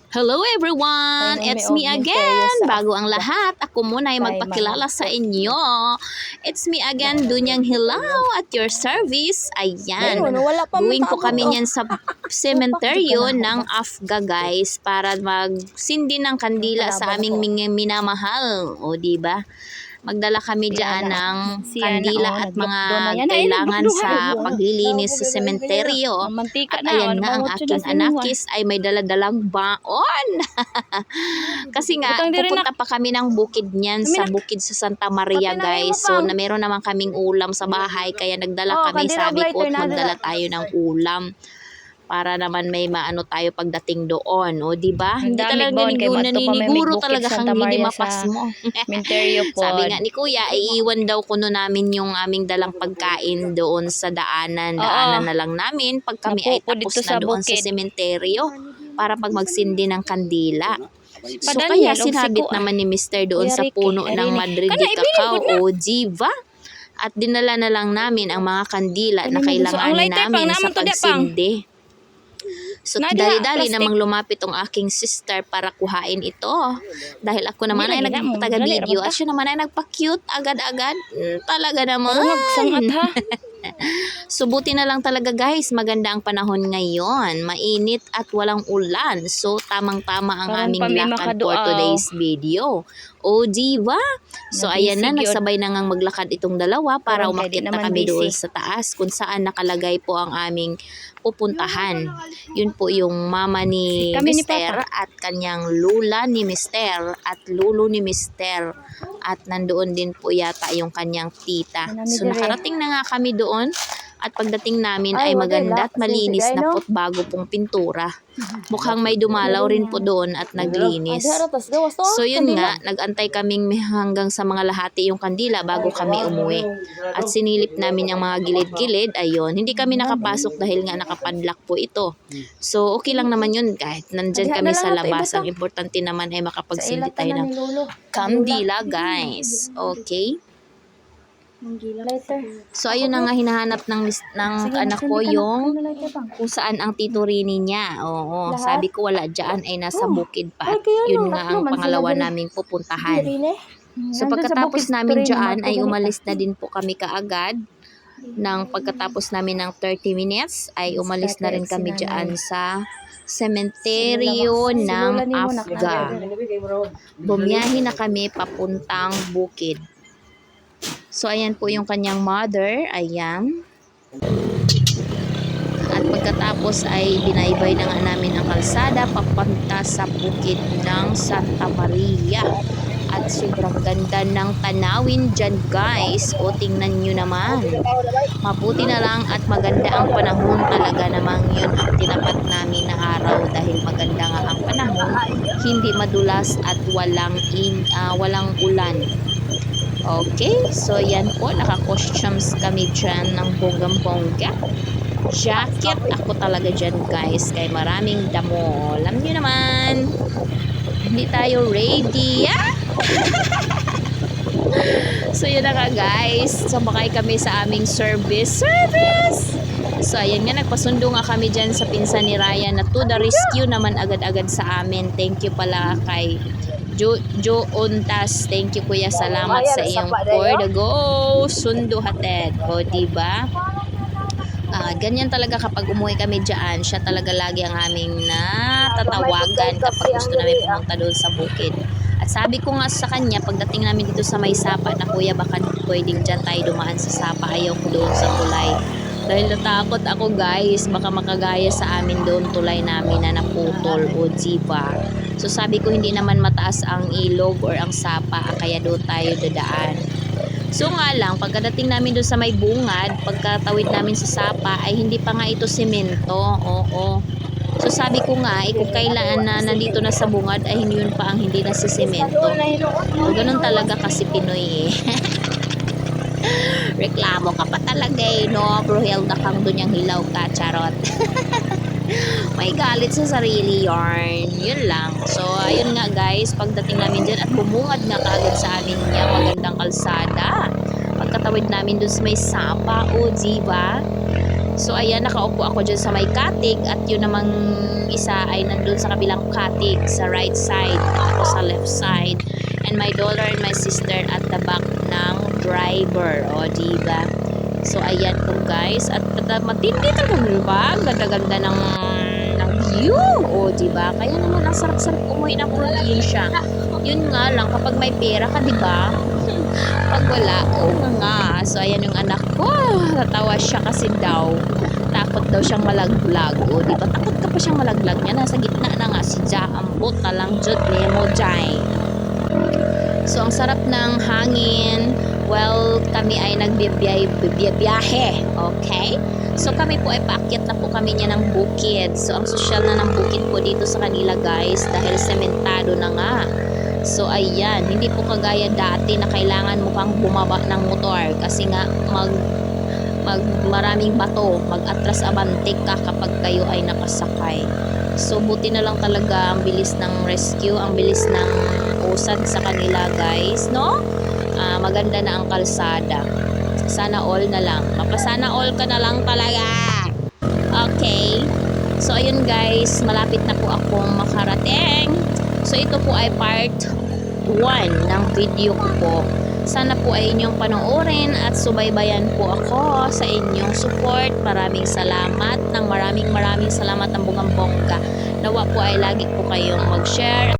Hello everyone! It's me again! Bago ang lahat, ako muna ay magpakilala sa inyo. It's me again, Dunyang Hilaw at your service. Ayan, going po kami niyan sa sementeryo ng Afga guys para magsindi ng kandila sa aming minamahal. O diba? Magdala kami dyan ng kandila at mga kailangan sa paglilinis sa sementeryo. At ayan nga, ang aking anakis ay may daladalang baon. Kasi nga, pupunta pa kami ng bukid niyan sa bukid sa Santa Maria guys. So, na meron naman kaming ulam sa bahay. Kaya nagdala kami, sabi ko, magdala tayo ng ulam. Para naman may maano tayo pagdating doon, o di ba? Hindi talaga naniniguro talaga kang ginimapas mo. Sabi nga ni Kuya, iiwan daw kuno namin yung aming dalang pagkain doon sa daanan na lang namin pag kami ay tapos na doon sa sementeryo para pag magsindi ng kandila. So kaya sinabit naman ni Mr. doon sa puno ng Madrid de Cacao o Jiva. At dinala na lang namin ang mga kandila na kailanganin namin sa pagsindi. So, dali-dali namang lumapit ang aking sister para kuhain ito. Dahil ako naman ay nagtaga-video at siya naman ay nagpa-cute agad-agad. Talaga naman. So, buti na lang talaga guys. Maganda ang panahon ngayon. Mainit at walang ulan. So, tamang-tama ang aming lakad for today's video. O, diba? So, ayan na. Nagsabay na ngang maglakad itong dalawa para umakyat na kami doon sa taas kung saan nakalagay po ang aming pupuntahan. Yun po yung mama ni Mister at kanyang lula ni Mister at lulo ni Mister. At nandoon din po yata yung kanyang tita. So, nakarating na nga kami doon. At pagdating namin ay maganda at malinis na po bago pong pintura. Mukhang may dumalaw rin po doon at naglinis. So yun nga, nagantay kaming hanggang sa mga lahati yung kandila bago kami umuwi. At sinilip namin yung mga gilid-gilid. Ayun, hindi kami nakapasok dahil nga nakapadlock po ito. So okay lang naman yun kahit nandyan kami sa labas. Ang importante naman ay makapagsindi tayo ng kandila guys. Okay? So ayun na nga hinahanap ng anak ko yung kung saan ang Tito Rini niya. Oo, sabi ko wala dyan ay nasa bukid pa. At yun nga ang pangalawa naming pupuntahan. So pagkatapos namin dyan ay umalis na din po kami kaagad. Nang pagkatapos namin ng 30 minutes ay umalis na rin kami dyan sa sementeryo ng Afga. Bumiyahe na kami papuntang bukid. So, ayan po yung kanyang mother. Ayan. At pagkatapos ay binaybay na nga namin ang kalsada papunta sa bukid ng Santa Maria. At sobrang ganda ng tanawin dyan guys. O tingnan nyo naman. Mabuti na lang at maganda ang panahon. Talaga namang yun ang tinapat namin na araw. Dahil maganda nga ang panahon. Hindi madulas at walang ulan. Okay, so yan po, naka-costumes kami dyan ng bonggang-bongga. Jacket, ako talaga dyan guys, kay maraming damo. Alam nyo naman, hindi tayo ready. So yun na nga guys, sumakay kami sa aming service. So ayan nga, nagpasundo nga kami dyan sa pinsan ni Ryan na to the rescue naman agad-agad sa amin. Thank you pala kay Jo Ontas, thank you kuya, salamat sa iyong for the go, sundo hatid. O diba? Ganyan talaga kapag umuwi kami dyan, siya talaga lagi ang aming natatawagan kapag gusto namin pumunta doon sa bukid. At sabi ko nga sa kanya, pagdating namin dito sa may sapa na kuya, baka pwedeng dyan tayo dumaan sa sapa, ayaw ko doon sa tulay. Dahil natakot ako guys, baka makagaya sa amin doon tulay namin na naputol o jiba. So sabi ko hindi naman mataas ang ilog or ang sapa, kaya doon tayo dadaan. So nga lang, pagkadating namin doon sa may bungad, pagkatawid namin sa sapa ay hindi pa nga ito semento. Oo. So sabi ko nga, kung kailan na nandito na sa bungad ay yun pa ang hindi na si semento. So ganun talaga kasi Pinoy eh. Reklamo ka pa talaga eh, no? Bruhelda kang Dunyang Hilaw ka, charot. May galit sa sarili yarn. Yun lang. So, ayun nga guys, pagdating namin dyan at bumungad nga kaagad sa amin niya magandang kalsada. Pagkatawid namin dun sa may sapa o diba? So ayan, nakaupo ako dyan sa may katig at yun namang isa ay nandun sa kabilang katig sa right side at ako sa left side, and my daughter and my sister at the back ng driver. O diba? So ayan po guys, at matindi talaga, diba? Ganda-ganda ng view. O diba? Kaya naman ang sarap-sarap umuwi ng probinsya. Yun nga lang, kapag may pera ka, diba? Pag wala, nga. So ayan yung anak ko, natawa siya kasi daw takot daw siyang malaglag. O diba, takot ka pa siyang malaglag niya, nasa gitna na nga si Ja, ambot na lang jud ni mo Jai. So ang sarap ng hangin. Well, kami ay nagbibiyahe, okay? So kami po ay paakyat na po kami niya ng bukid. So ang sosyal na ng bukid po dito sa kanila guys, dahil sementado na nga. So ayan, hindi po kagaya dati na kailangan mo pang bumaba ng motor kasi nga maraming bato, mag-atras abante ka kapag kayo ay nakasakay. So buti na lang talaga ang bilis ng rescue, ang bilis ng usad sa kanila guys, no? Maganda na ang kalsada. Sana all na lang. Mapasana all ka na lang talaga. Okay. So ayun guys, malapit na po akong makarating. So ito po ay part 1 ng video ko po. Sana po ay inyong panoorin at subaybayan po ako sa inyong support. Maraming salamat, maraming salamat ang bungang bongga. Nawa po ay lagi po kayong mag-share